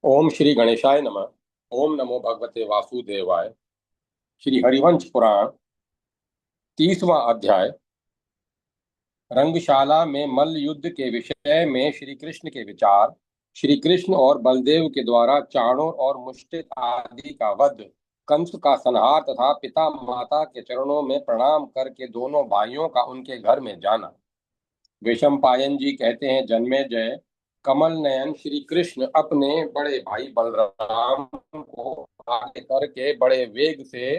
ओम श्री गणेशाय नमः। ओम नमो भगवते वासुदेवाय। श्री हरिवंश पुराण 30वां अध्याय। रंगशाला में मल्ल युद्ध के विषय में श्री कृष्ण के विचार। श्री कृष्ण और बलदेव के द्वारा चाणूर और मुष्टिक आदि का वध, कंस का संहार तथा पिता माता के चरणों में प्रणाम करके दोनों भाइयों का उनके घर में जाना। विषम पायन जी कहते हैं, जन्मे जय कमल नयन श्री कृष्ण अपने बड़े भाई बलराम को आगे करके बड़े वेग से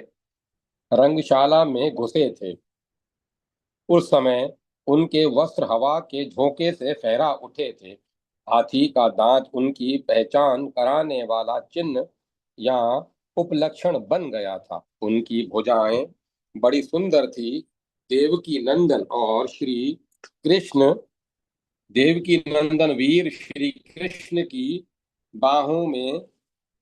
रंगशाला में घुसे थे। उस समय उनके वस्त्र हवा के झोंके से फहरा उठे थे। हाथी का दांत उनकी पहचान कराने वाला चिन्ह या उपलक्षण बन गया था। उनकी भुजाएं बड़ी सुंदर थी। देवकी नंदन और श्री कृष्ण देवकी नंदन वीर श्री कृष्ण की बाहों में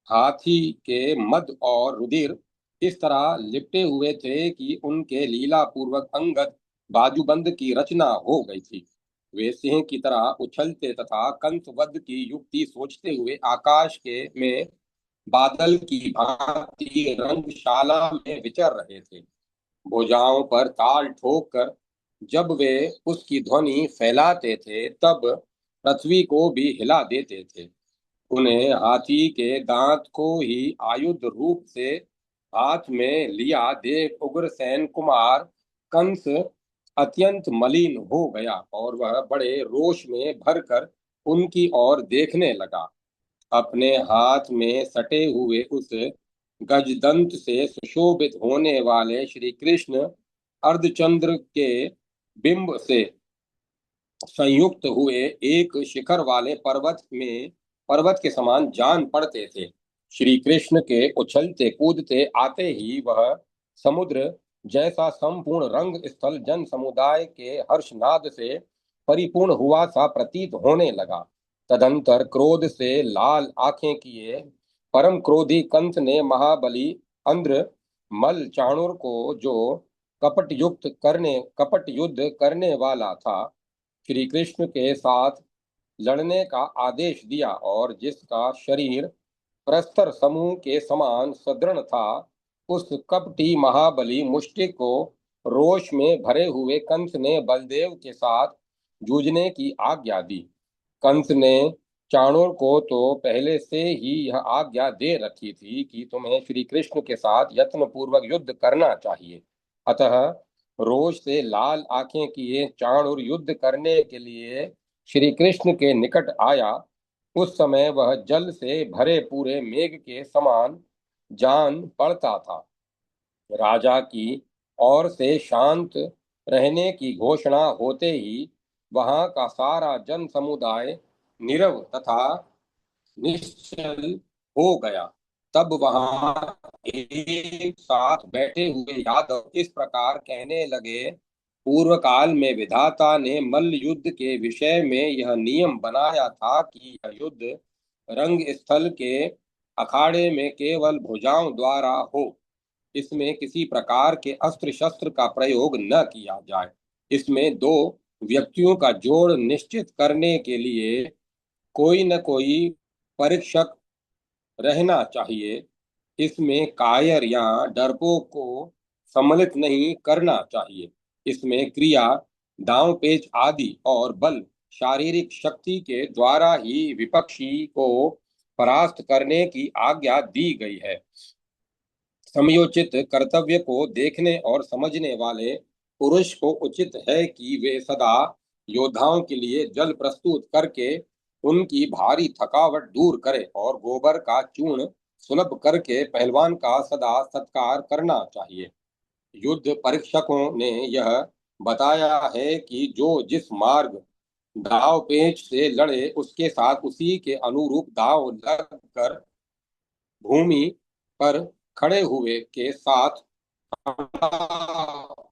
हाथी के मद और रुधिर इस तरह लिपटे हुए थे कि उनके लीला पूर्वक अंगद बाजूबंद की रचना हो गई थी। वे सिंह की तरह उछलते तथा कंस वध की युक्ति सोचते हुए आकाश के में बादल की भांति रंगशाला में विचर रहे थे। भुजाओं पर ताल ठोक कर जब वे उसकी ध्वनि फैलाते थे, तब पृथ्वी को भी हिला देते थे। उन्हें हाथी के दांत को ही आयुध रूप से हाथ में लिया देख उग्रसेन कुमार कंस अत्यंत मलिन हो गया और वह बड़े रोष में भरकर उनकी ओर देखने लगा। अपने हाथ में सटे हुए उस गजदंत से सुशोभित होने वाले श्री कृष्ण अर्धचंद्र के बिंब से संयुक्त हुए एक शिखर वाले पर्वत के समान जान पड़ते थे। श्री कृष्ण के उछलते कूदते आते ही वह समुद्र जैसा संपूर्ण रंग स्थल जन समुदाय के हर्षनाद से परिपूर्ण हुआ सा प्रतीत होने लगा। तदंतर क्रोध से लाल आंखें किए परम क्रोधी कंस ने महाबली अंध्र मल चाणूर को, जो कपट युद्ध करने वाला था, श्री कृष्ण के साथ लड़ने का आदेश दिया और जिसका शरीर प्रस्तर समूह के समान सुदृढ़ था, उस कपटी महाबली मुष्टिक को रोष में भरे हुए कंस ने बलदेव के साथ जूझने की आज्ञा दी। कंस ने चाणूर को तो पहले से ही यह आज्ञा दे रखी थी कि तुम्हें श्री कृष्ण के साथ यत्न पूर्वक युद्ध करना चाहिए। अतः रोष से लाल आंखें किए चाणूर युद्ध करने के लिए श्री कृष्ण के निकट आया। उस समय वह जल से भरे पूरे मेघ के समान जान पड़ता था। राजा की ओर से शांत रहने की घोषणा होते ही वहां का सारा जन समुदाय नीरव तथा निश्चल हो गया। तब वहां एक साथ बैठे हुए यादव इस प्रकार कहने लगे, पूर्व काल में विधाता ने मल्ल युद्ध के विषय में यह नियम बनाया था कि यह युद्ध रंग स्थल के अखाड़े में केवल भुजाओं द्वारा हो। इसमें किसी प्रकार के अस्त्र शस्त्र का प्रयोग न किया जाए। इसमें दो व्यक्तियों का जोड़ निश्चित करने के लिए कोई न कोई परीक्षक रहना चाहिए। इसमें कायर या डरपोक को सम्मिलित नहीं करना चाहिए। इसमें क्रिया, दांव पेच आदि और बल शारीरिक शक्ति के द्वारा ही विपक्षी को परास्त करने की आज्ञा दी गई है। समयोचित कर्तव्य को देखने और समझने वाले पुरुष को उचित है कि वे सदा योद्धाओं के लिए जल प्रस्तुत करके उनकी भारी थकावट दूर करे और गोबर का चूर्ण सुलभ करके पहलवान का सदा सत्कार करना चाहिए। युद्ध परीक्षकों ने यह बताया है कि जो जिस मार्ग दाव पेच से लड़े उसके साथ उसी के अनुरूप दाव लग कर भूमि पर खड़े हुए के साथ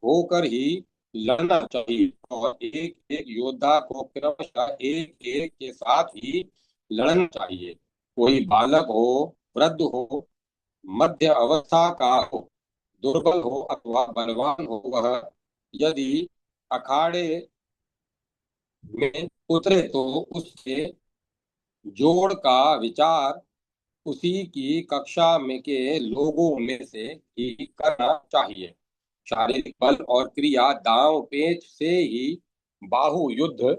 होकर ही लड़ना चाहिए और एक एक योद्धा को क्रमशः एक एक के साथ ही लड़ना चाहिए। कोई बालक हो, वृद्ध हो, मध्य अवस्था का हो, दुर्बल हो अथवा बलवान हो, वह यदि अखाड़े में उतरे तो उसके जोड़ का विचार उसी की कक्षा में के लोगों में से ही करना चाहिए। शारीरिक बल और क्रिया दांव पेच से ही बाहु युद्ध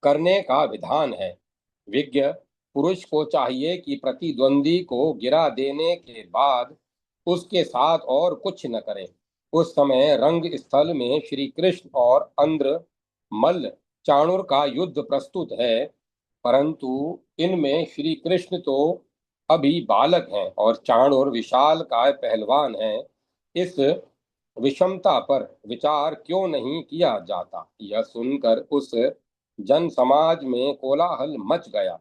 करने का विधान है। विज्ञ पुरुष को चाहिए कि प्रतिद्वंदी को गिरा देने के बाद उसके साथ और कुछ न करे। उस समय रंग स्थल में श्री कृष्ण और अंद्र मल्ल चाणूर का युद्ध प्रस्तुत है, परंतु इनमें श्री कृष्ण तो अभी बालक हैं और चाणूर विशालकाय पहलवान हैं। इस विषमता पर विचार क्यों नहीं किया जाता? यह सुनकर उस जन समाज में कोलाहल मच गया।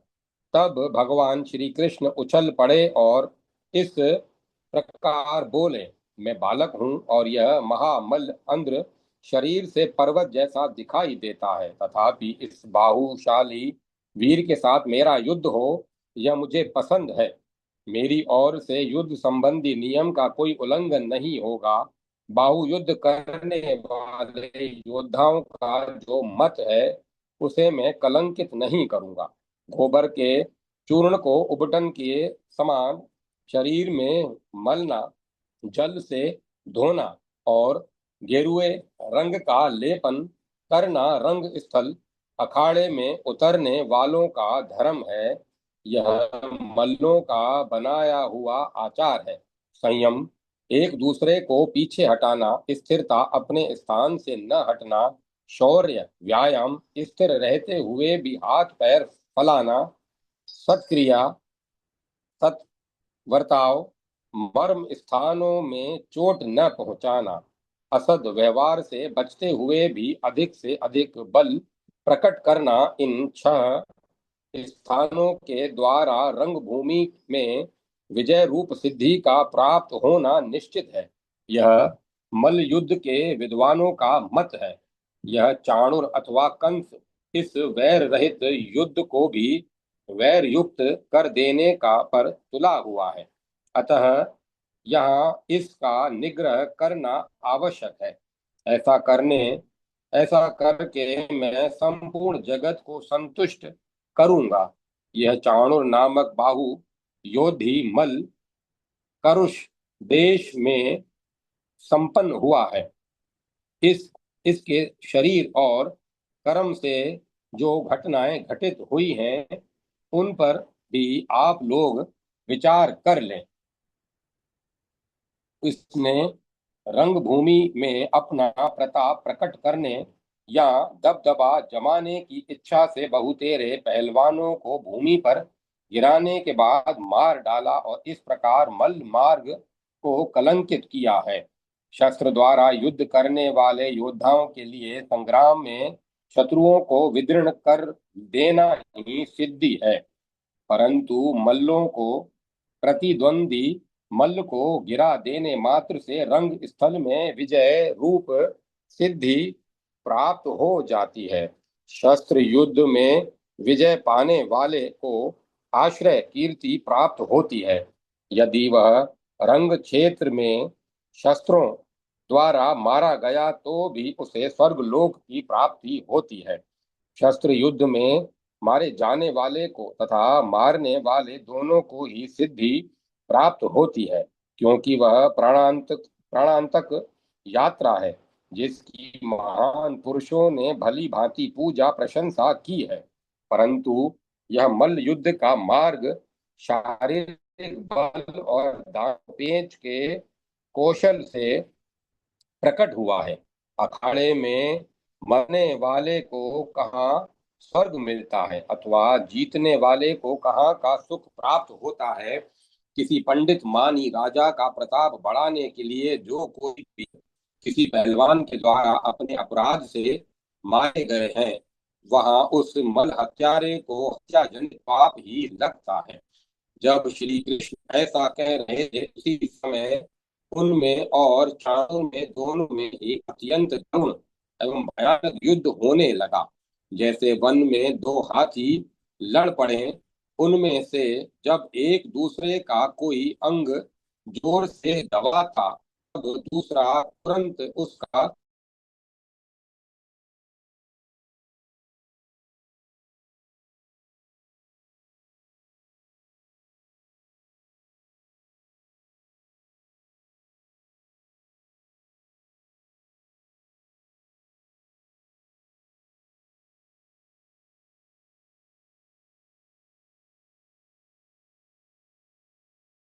तब भगवान श्री कृष्ण उछल पड़े और इस प्रकार बोले, मैं बालक हूँ और यह महामल्ल अंध्र शरीर से पर्वत जैसा दिखाई देता है, तथापि इस बाहुशाली वीर के साथ मेरा युद्ध हो यह मुझे पसंद है। मेरी ओर से युद्ध संबंधी नियम का कोई उल्लंघन नहीं होगा। बाहु युद्ध करने वाले योद्धाओं का जो मत है उसे मैं कलंकित नहीं करूंगा। गोबर के चूर्ण को उबटन के समान शरीर में मलना, जल से धोना और गेरुए रंग का लेपन करना रंग स्थल अखाड़े में उतरने वालों का धर्म है। यह मल्लों का बनाया हुआ आचार है। संयम, एक दूसरे को पीछे हटाना, स्थिरता, अपने स्थान से न हटना, शौर्य, व्यायाम, स्थिर रहते हुए भी हाथ पैर फैलाना, सत्क्रिया, सत वर्ताव, मर्म स्थानों में चोट न पहुंचाना, असद व्यवहार से बचते हुए भी अधिक से अधिक बल प्रकट करना, इन छह स्थानों के द्वारा रंगभूमि में विजय रूप सिद्धि का प्राप्त होना निश्चित है। यह मल्ल युद्ध के विद्वानों का मत है। यह चाणूर अथवा कंस इस वैर रहित युद्ध को भी वैर युक्त कर देने का पर तुला हुआ है। अतः यहाँ इसका निग्रह करना आवश्यक है। ऐसा करने ऐसा करके मैं संपूर्ण जगत को संतुष्ट करूंगा। यह चाणूर नामक बाहु योधी मल्ल करुष देश में संपन्न हुआ है। इस इसके शरीर और कर्म से जो घटनाएं घटित हुई हैं उन पर भी आप लोग विचार कर लें। इसने रंगभूमि में अपना प्रताप प्रकट करने या दबदबा जमाने की इच्छा से बहुतेरे पहलवानों को भूमि पर गिराने के बाद मार डाला और इस प्रकार मल्ल मार्ग को कलंकित किया है। शस्त्र द्वारा युद्ध करने वाले योद्धाओं के लिए संग्राम में शत्रुओं को विदीर्ण कर देना ही सिद्धि है, परंतु मल्लों को प्रतिद्वंदी मल्ल को गिरा देने मात्र से रंग स्थल में विजय रूप सिद्धि प्राप्त हो जाती है। शस्त्र युद्ध में विजय पाने वाले को आश्रय कीर्ति प्राप्त होती है। यदि वह रंग क्षेत्र में शस्त्रों द्वारा मारा गया तो भी उसे स्वर्गलोक की प्राप्ति होती है। शस्त्र युद्ध में मारे जाने वाले को तथा मारने वाले दोनों को ही सिद्धि प्राप्त होती है, क्योंकि वह प्राणांतक यात्रा है जिसकी महान पुरुषों ने भली भांति पूजा प्रशंसा की है। परंतु यह मल्ल युद्ध का मार्ग शारीरिक बल और दांव पेंच के कौशल से प्रकट हुआ है। अखाड़े में मरने वाले को कहाँ स्वर्ग मिलता है अथवा जीतने वाले को कहाँ का सुख प्राप्त होता है? किसी पंडित मानी राजा का प्रताप बढ़ाने के लिए जो कोई भी किसी पहलवान के द्वारा अपने अपराध से मारे गए हैं, वहां उस मल हत्यारे को हत्या जनित पाप ही लगता है। जब श्री कृष्ण ऐसा कह रहे थे उसी समय उनमें और चाणों में दोनों में ही अत्यंत करुण एवं भयानक युद्ध होने लगा। जैसे वन में दो हाथी लड़ पड़े, उनमें से जब एक दूसरे का कोई अंग जोर से दबा था तब दूसरा तुरंत उसका